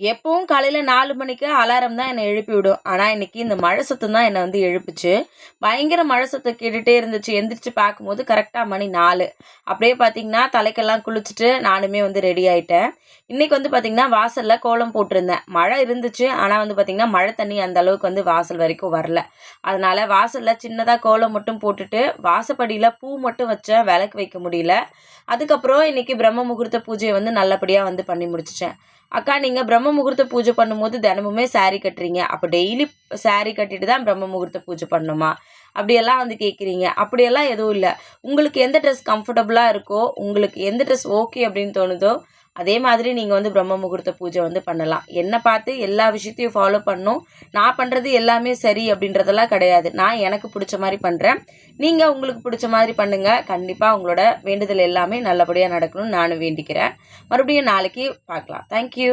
எப்பவும் காலையில 4 மணிக்கு அலாரம் தான் என்ன எழுப்பி விடும். ஆனா, இன்னைக்கு இந்த மழை சத்தம் தான் என்ன வந்து எழுப்புச்சு. பயங்கர மழை சத்தம் கேட்டுட்டே இருந்துச்சு. எந்திரிச்சு பார்க்கும்போது கரெக்ட்டா மணி 4. அப்படியே பார்த்தீங்கன்னா, தலைக்கெல்லாம் குளிச்சுட்டு நானுமே வந்து ரெடி ஆயிட்டேன். இன்னைக்கு வந்து பார்த்தீங்கன்னா, வாசல்ல கோலம் போட்டிருந்தேன். மழை இருந்துச்சு. ஆனா வந்து பார்த்தீங்கன்னா, மழை தண்ணி அந்த அளவுக்கு வந்து வாசல் வரைக்கும் வரல. அதனால வாசல்ல சின்னதா கோலம் மட்டும் போட்டுட்டு, வாசப்படியில பூ மட்டும் வச்சேன். விளக்கு வைக்க முடியல. அதுக்கப்புறம் இன்னைக்கு பிரம்ம முகூர்த்த பூஜைய வந்து நல்லபடியா வந்து பண்ணி முடிச்சுட்டேன். அக்கா நீங்க பிரம்ம முகூர்த்த பூஜை பண்ணும்போது தினமுமே சாரி கட்டுறீங்க. அப்ப டெய்லி சாரி கட்டிட்டு தான் பிரம்ம முகூர்த்த பூஜை பண்ணணுமா? அப்படியெல்லாம் வந்து கேட்குறீங்க. அப்படியெல்லாம் எதுவும் இல்ல. உங்களுக்கு எந்த ட்ரெஸ் கம்ஃபர்டபுளா இருக்கோ, உங்களுக்கு எந்த ட்ரெஸ் ஓகே அப்படின்னு தோணுதோ, அதே மாதிரி நீங்க வந்து பிரம்ம முகூர்த்த பூஜை வந்து பண்ணலாம். என்ன பார்த்து எல்லா விஷயத்தையும் ஃபாலோ பண்ணணும். நான் பண்றது எல்லாமே சரி அப்படின்றதெல்லாம் கிடையாது. நான் எனக்கு புடிச்ச மாரி பண்றேன். நீங்க உங்களுக்கு புடிச்ச மாதிரி பண்ணுங்க. கண்டிப்பா உங்களோட வேண்டுதல் எல்லாமே நல்லபடியா நடக்கணும்னு நானும் வேண்டிக்கிறேன். மறுபடியும் நாளைக்கு பார்க்கலாம். Thank you.